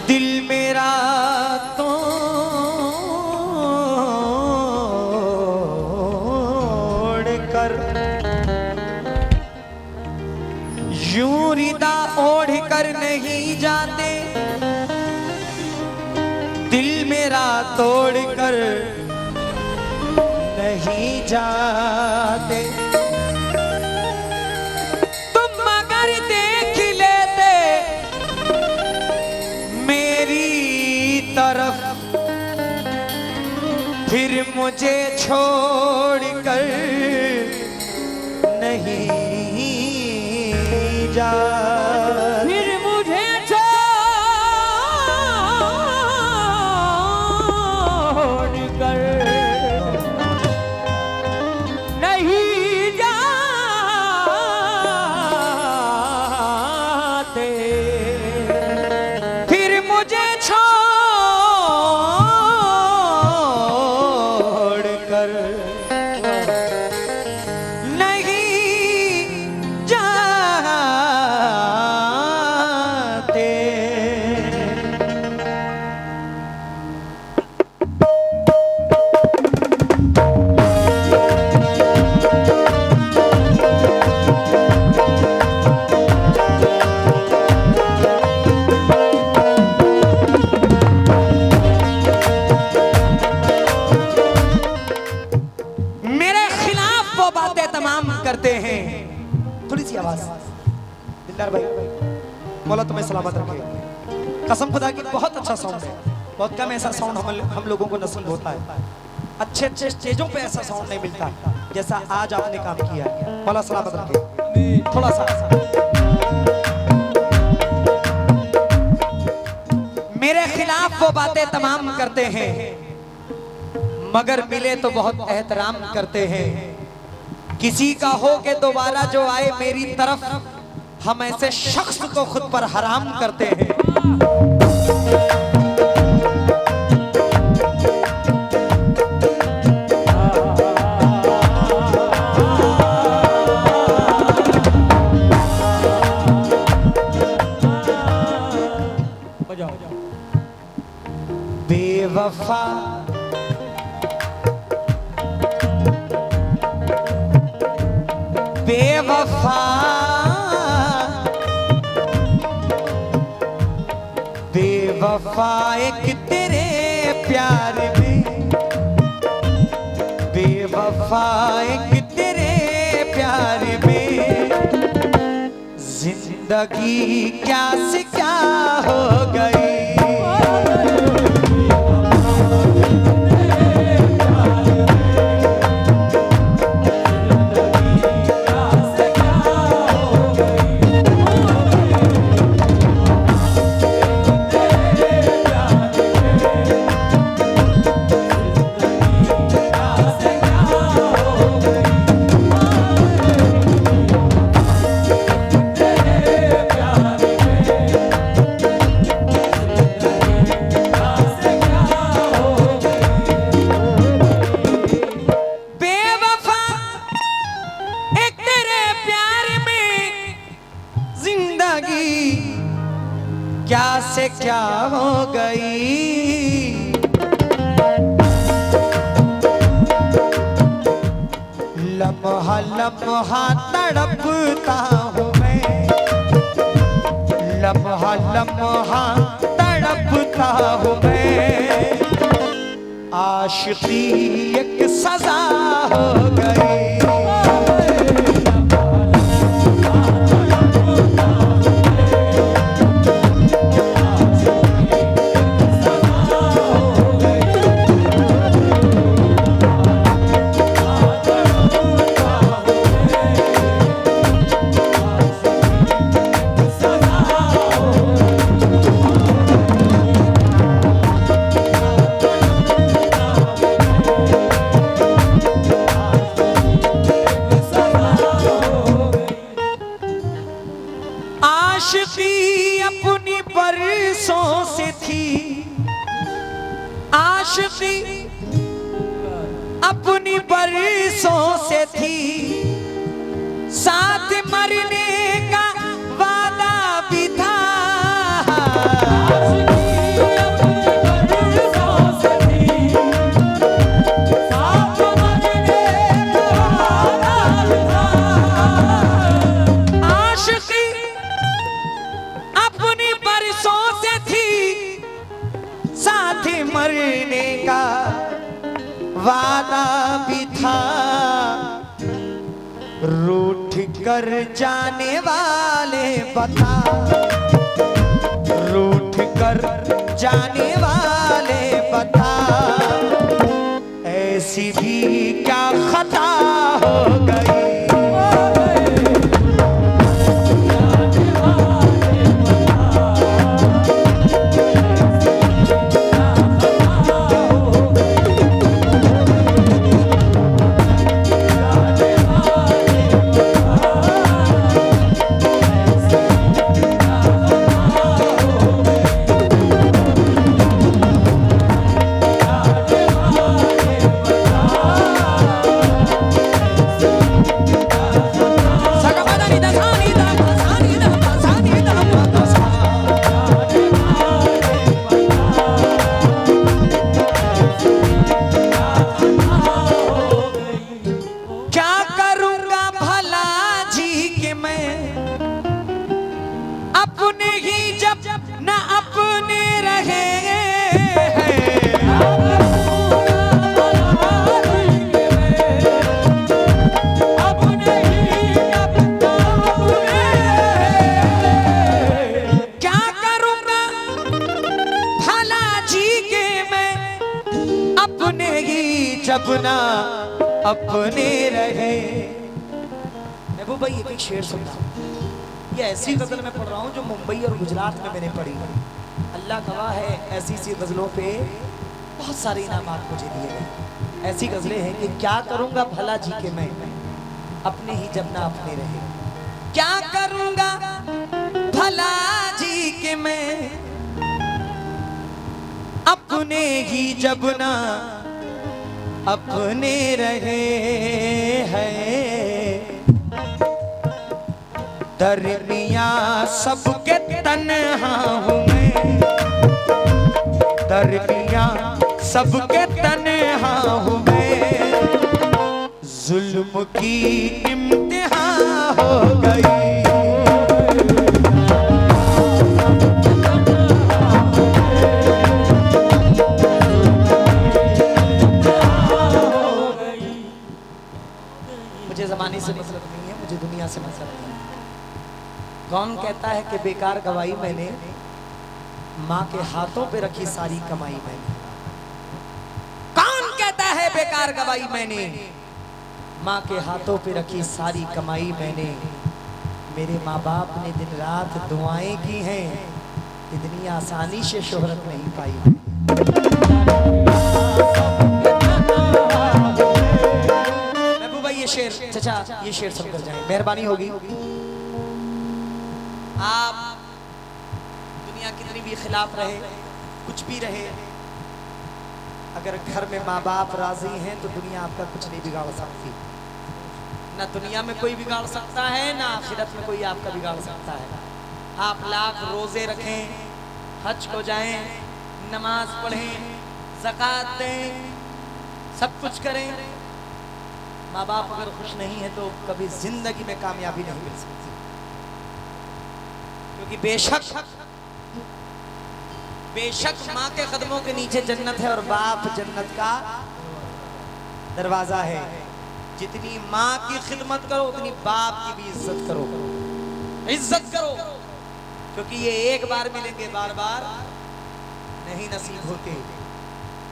दिल मेरा तोड़ कर यूं रिदा ओढ़ कर नहीं जाते, दिल मेरा तोड़ कर नहीं जाते। तुम मगर देख लेते मेरी तरफ, फिर मुझे छोड़ कर नहीं जा, फिर मुझे छोड़ कर नहीं जाते, फिर मुझे छोड़ कर नहीं जाते। मेरे खिलाफ वो बातें तमाम करते हैं। थोड़ी सी आवाज दिलदार भाई, मौला तुम्हें सलामत रखे। कसम खुदा की बहुत अच्छा साउंड है, बहुत कम ऐसा साउंड हम लोगों को नसीब होता है। अच्छे अच्छे स्टेजों पे ऐसा साउंड नहीं मिलता जैसा आज आपने काम किया है। मौला सलामत रखे। थोड़ा सा मेरे खिलाफ वो बातें तमाम करते हैं, मगर मिले तो बहुत एहतराम करते हैं। किसी का हो के दोबारा जो आए मेरी तरफ, हम ऐसे शख्स को खुद पर हराम करते हैं। बजाओ बेवफा बेवफा बेवफा एक तेरे प्यार में, बेवफा एक तेरे प्यार में, जिंदगी क्या से क्या हो गई। क्या से क्या हो गई। लम्हा लम्हा तड़पता हूँ मैं, लम्हा लम्हा तड़पता हूँ मैं, आशिकी एक सजा हो गई। आशिकी अपनी बरसों से थी, आशिकी अपनी बरसों से थी, साथ मरने का वादा भी था। वादा भी था, रूठ कर जाने वाले बता, रूठ कर जाने वाले बता, ऐसी भी क्या खता हो गई। जब ना अपने रहे। महबूब भाई एक शेर सुनना, ये ऐसी गजल मैं पढ़ रहा हूँ जो मुंबई और गुजरात में मैंने पढ़ी। अल्लाह गवाह है, ऐसी सी गजलों पे बहुत सारे इनामात मुझे दिए गए। ऐसी गजलें हैं कि क्या करूँगा भला जी के मैं, अपने ही जब ना अपने रहे। क्या करूँगा भला जी के मैं, अपने ही जब ना अपने रहे हैं। दरमियाँ सबके तन्हा हूँ मैं, दरमियाँ सबके तन्हा हूँ मैं, जुल्म की इम्तिहान हो गई। जमाने से मतलब नहीं है, मुझे दुनिया से मतलब नहीं है। कौन कहता है कि बेकार गवाई मैंने, माँ के हाथों पे रखी सारी कमाई मैंने। कौन कहता है बेकार गवाई मैंने, माँ के हाथों पे रखी सारी कमाई मैंने। मेरे माँ बाप ने दिन रात दुआएं की हैं, इतनी आसानी से शोहरत नहीं पाई। ये शेर चचा, ये शेर सुनकर जाएं, मेहरबानी होगी। आप दुनिया कितनी भी खिलाफ रहे, कुछ भी रहे, अगर घर में माँ बाप राजी हैं तो दुनिया आपका कुछ नहीं बिगाड़ सकती। ना दुनिया में कोई बिगाड़ सकता है, ना आखिरत में कोई आपका बिगाड़ सकता है। आप लाख रोजे रखें, हज को जाएं, नमाज पढ़ें, ज़कात दें, सब कुछ करें, माँ बाप अगर खुश नहीं है तो कभी जिंदगी में कामयाबी नहीं मिल सकती। क्योंकि बेशक माँ के कदमों के नीचे जन्नत है और बाप जन्नत का दरवाजा है। जितनी माँ की खिदमत करो उतनी बाप की भी इज्जत करो, इज्जत करो, क्योंकि ये एक बार मिलेंगे, बार बार नहीं नसीब होते।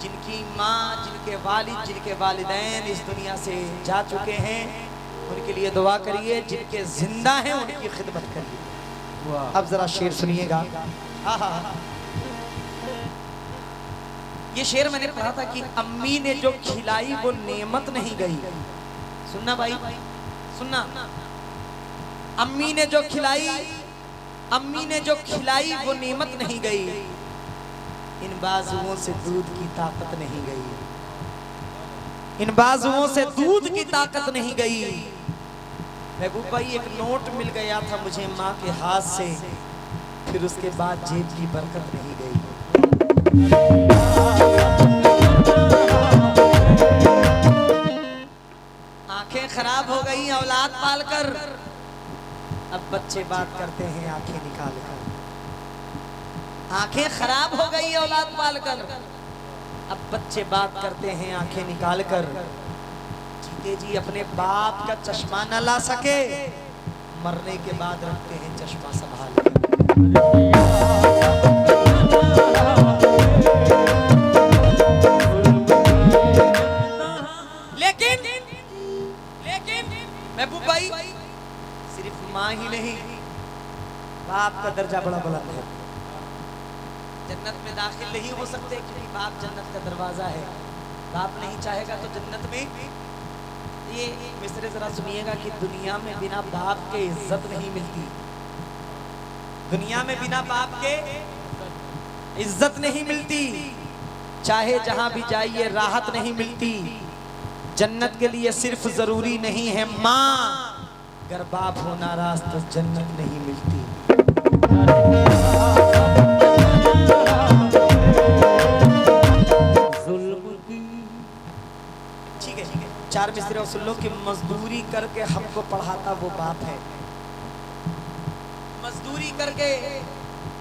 जिनकी माँ, जिनके वालिद, जिनके वालिदैन इस दुनिया से जा चुके हैं, उनके लिए दुआ करिए। जिनके जिंदा हैं उनकी खिदमत करिए। अब जरा शेर सुनिएगा। ये शेर मैंने पढ़ा था कि अम्मी ने जो खिलाई वो नेमत नहीं गई। सुनना भाई, सुनना। अम्मी ने जो खिलाई, अम्मी ने जो खिलाई वो नेमत नहीं गई। इन बाजुओं से दूध की ताकत नहीं गई, इन बाजुओं से दूध की ताकत नहीं गई। महबूब भाई एक नोट मिल गया था मुझे माँ के हाथ से, फिर उसके बाद जेब की बरकत नहीं गई। आंखें खराब हो गई औलाद पालकर, अब बच्चे बात करते हैं आंखें निकाल कर। आंखें खराब हो गई औलाद पालकर, अब बच्चे बात करते हैं आंखें निकाल कर, जीते जी अपने बाप का चश्मा न ला सके, मरने के बाद रखते हैं चश्मा संभाल कर। लेकिन महबूब भाई, सिर्फ माँ ही नहीं, बाप का दर्जा बड़ा बुलंद है। जन्नत में दाखिल नहीं हो सकते क्योंकि बाप जन्नत का दरवाजा है। बाप नहीं चाहेगा तो जन्नत में, ये मिसरे जरा सुनिएगा कि दुनिया में बिना बाप के इज्जत नहीं मिलती। दुनिया में बिना बाप के इज्जत नहीं मिलती, चाहे जहां भी जाइए राहत नहीं मिलती। जन्नत के लिए सिर्फ जरूरी नहीं है माँ, अगर बाप हो नाराज तो जन्नत नहीं मिलती। ठीक है, चार मिस्त्री और सुन लो कि मजदूरी करके हमको पढ़ाता वो बाप है। मजदूरी करके,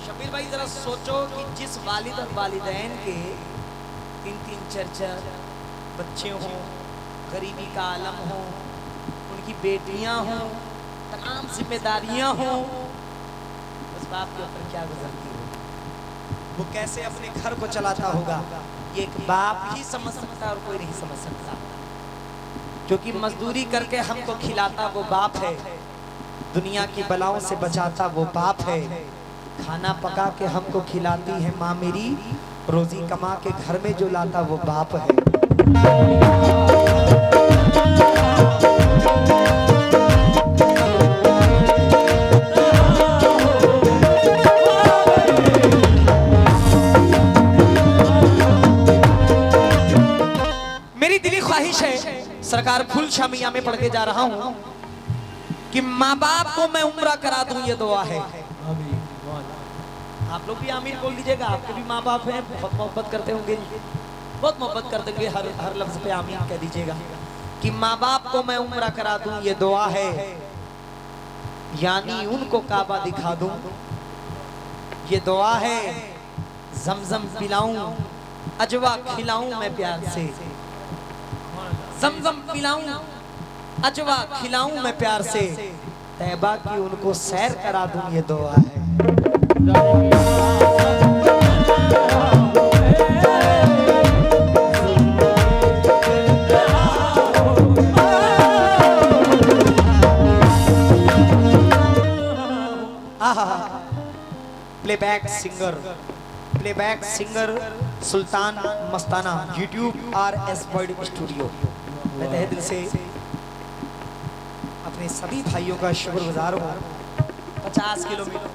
शबीर भाई जरा सोचो कि जिस वालिद और वालिदैन के 3-3 4-4 बच्चे हों, गरीबी का आलम हो, उनकी बेटियां हों, तमाम जिम्मेदारियां हों, उस बाप के ऊपर क्या गुजरती हो, वो कैसे अपने घर को चलाता होगा, ये एक बाप ही समझ सकता है और कोई नहीं समझ सकता। क्योंकि मजदूरी करके हमको खिलाता वो बाप है, दुनिया की बलाओं से बचाता वो बाप है, खाना पका के हमको खिलाती है माँ मेरी, रोजी कमा के घर में जो लाता वो बाप है। मेरी दिली ख्वाहिश है, सरकार फुल शामिया में पढ़ के जा रहा हूँ कि माँ बाप को मैं उम्रा करा दूं, ये दुआ है। आप लोग भी आमीन बोल दीजिएगा, आपके भी माँ बाप हैं, बहुत मोहब्बत करते होंगे, बहुत मोहब्बत कर देंगे, हर लफ्ज पे आमीन कह दीजिएगा कि माँ बाप को मैं उम्रा करा दूं, ये दुआ है। यानी उनको काबा दिखा दूं, ये दुआ है। जमजम पिलाऊं, अजवा खिलाऊं मैं प्यार से, जमजम पिलाऊं, अजवा खिलाऊं मैं प्यार से, तैबा की उनको सैर करा दूं, ये दुआ है। प्लेबैक सिंगर सुल्तान मस्ताना, YouTube RS वर्ल्ड स्टूडियो। मैं तहे दिल से अपने सभी भाइयों का शुक्रगुजार हूँ। 50 किलोमीटर,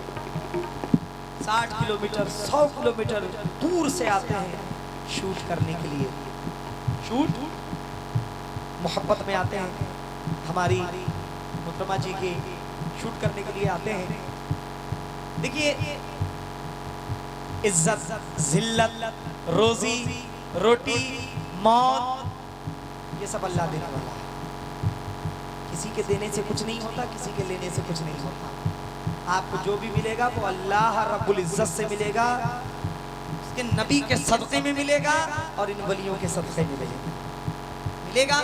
60 किलोमीटर, 100 किलोमीटर दूर से आते हैं शूट करने के लिए। शूट मोहब्बत में आते हैं, हमारी मुहतरमा जी के शूट करने के लिए आते हैं। देखिए, इज्जत, जिल्लत, रोजी रोटी, मौत, ये सब अल्लाह देने वाला है। किसी के देने से कुछ नहीं होता, किसी के लेने से कुछ नहीं होता। आपको जो भी मिलेगा वो अल्लाह रब्बुल इज्जत से मिलेगा, उसके नबी के सदक़े में मिलेगा और इन वलियों के सदक़े में मिलेगा।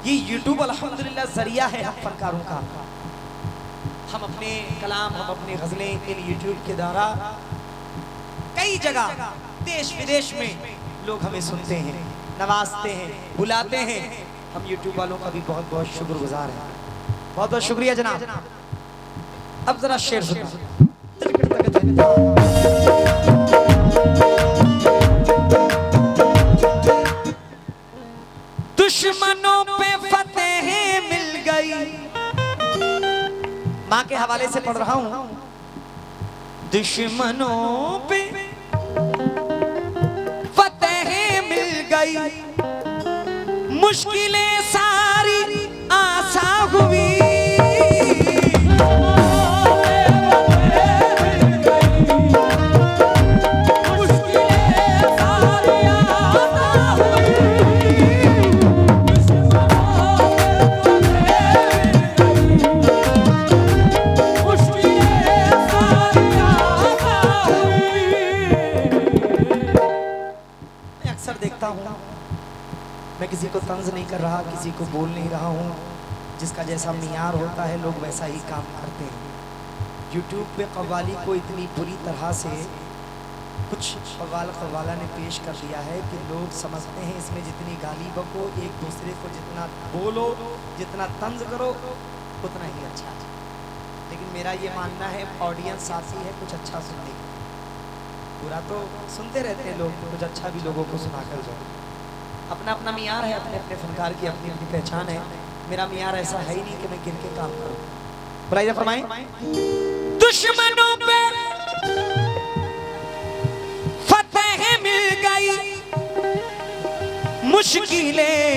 ये YouTube अल्हम्दुलिल्लाह जरिया है हम फनकारों का। हम अपने कलाम, हम अपनी गज़लें इन YouTube के द्वारा कई जगह देश विदेश में लोग हमें सुनते हैं, नवाजते हैं, बुलाते हैं। हम YouTube वालों का भी बहुत बहुत शुक्रगुजार हैं। बहुत बहुत शुक्रिया जनाब। अब जरा शेर सुनो। दुश्मनों पे फतेह मिल गई, माँ के हवाले से पढ़ रहा हूं। दुश्मनों पे फतेह मिल गई, मुश्किलें सारी आसान हुई। देखता हूँ, मैं किसी को तंज नहीं कर रहा, किसी को बोल नहीं रहा हूँ, जिसका जैसा मियार होता है लोग वैसा ही काम करते हैं। यूट्यूब पे कव्वाली को इतनी बुरी तरह से कुछ कव्वाला ने पेश कर दिया है कि लोग समझते हैं इसमें जितनी गाली बको, एक दूसरे को जितना बोलो, जितना तंज करो उतना ही अच्छा है। लेकिन मेरा ये मानना है ऑडियंस आती है कुछ अच्छा सुनने की, बुरा तो सुनते रहते हैं लोग, कुछ अच्छा भी लोगों को सुना कर जाओ। अपना अपना मियार है, अपने अपने फनकार की अपनी अपनी पहचान है। मेरा मियार ऐसा है ही नहीं कि मैं गिर के काम करूं। बुलाइए फरमाएं। दुश्मनों पे फतेह मिल गई, मुश्किलें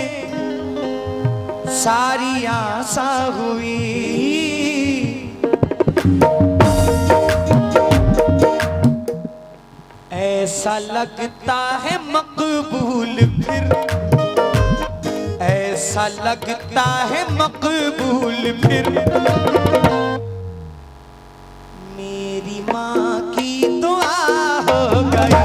सारी आसान हुई। ऐसा लगता है मकबूल फिर, ऐसा लगता है मकबूल फिर, मेरी माँ की दुआ हो गई।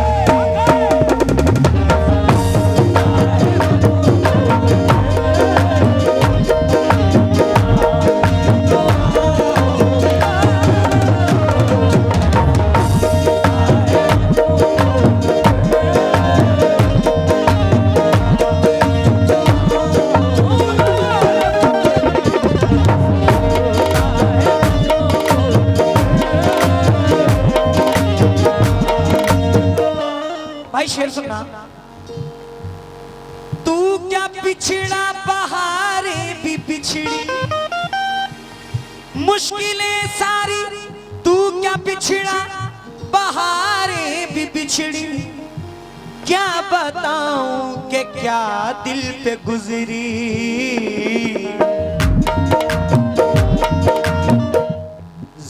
शेर सुनना। तू क्या पिछड़ा बहारें भी पिछड़ी, मुश्किलें सारी तू क्या पिछड़ा बहारें भी पिछड़ी, क्या बताऊं कि क्या दिल पे गुजरी।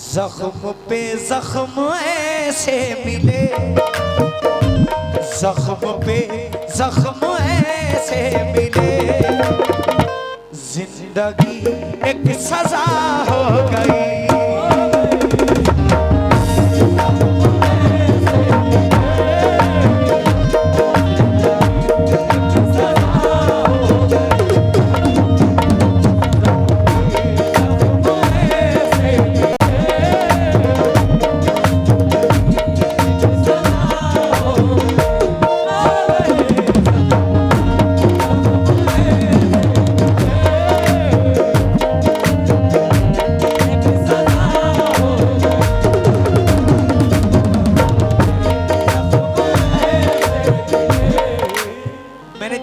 जख्म पे जख्म ऐसे मिले, जख्म पे जख्म ऐसे मिले, जिंदगी एक सजा हो गई।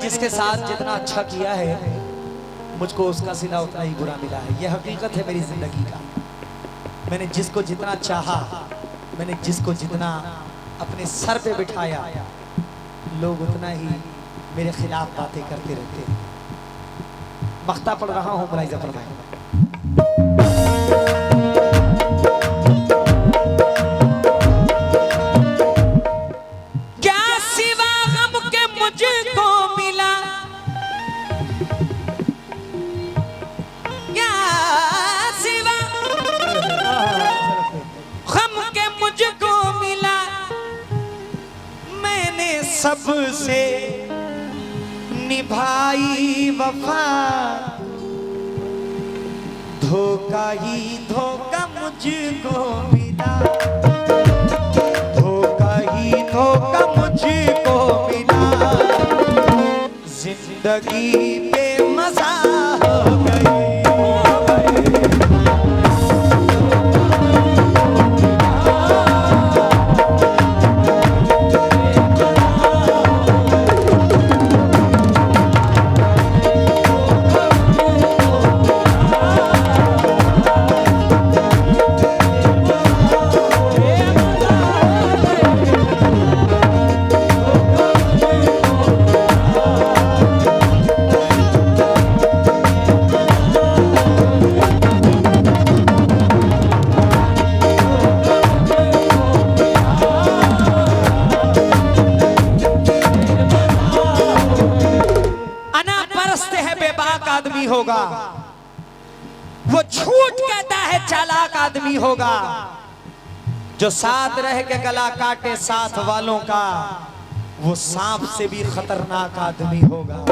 जिसके साथ जितना अच्छा किया है मुझको उसका सिला उतना ही बुरा मिला है। यह हकीकत है मेरी जिंदगी का। मैंने जिसको जितना चाहा, मैंने जिसको जितना अपने सर पे बिठाया, लोग उतना ही मेरे खिलाफ बातें करते रहते हैं। मख्ता पढ़ रहा हूँ, मुलाहिजा फरमाएं। सबसे निभाई वफा, धोखा ही धोखा मुझको मिला, धोखा ही धोखा मुझको मिला, जिंदगी बेमज़ा हो गई। आदमी होगा, वो झूठ कहता है चालाक आदमी होगा, जो साथ रह के गला काटे साथ वालों का, वो सांप से भी खतरनाक आदमी होगा।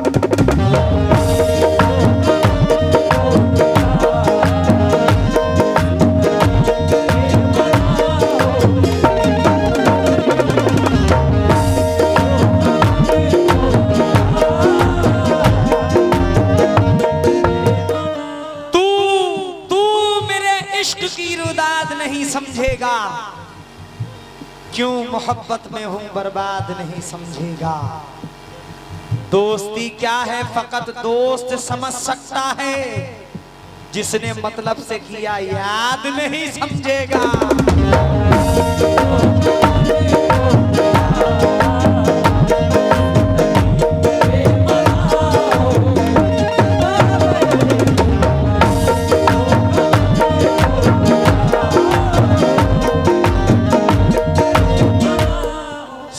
नहीं समझेगा, क्यों मोहब्बत में हूं बर्बाद नहीं समझेगा। दोस्ती क्या है फकत दोस्त समझ सकता है, जिसने मतलब से किया याद नहीं समझेगा।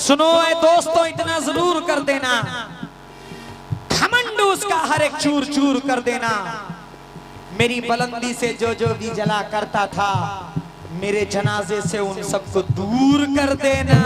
सुनो ए दोस्तों, इतना जरूर कर देना, घमंड उसका हर एक चूर चूर कर देना। मेरी बुलंदी से जो जो भी जला करता था, मेरे जनाजे से उन सबको दूर कर देना।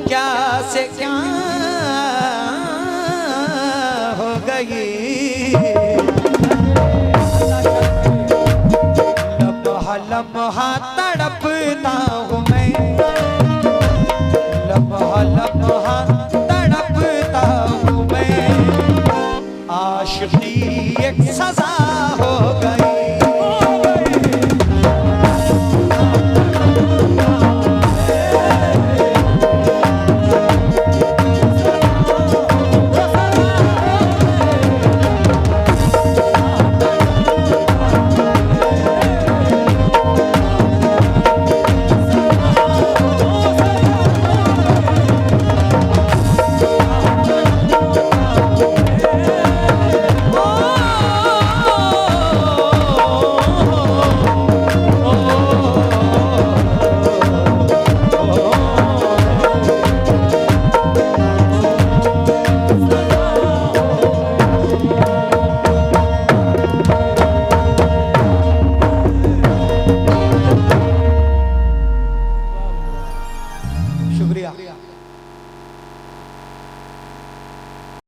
क्या से क्या हो गई, लम्हा लम्हा तड़पता हूँ मैं, लम्हा लम्हा तड़पता हूँ मैं, आशिकी एक सजा हो गई। शुक्रिया।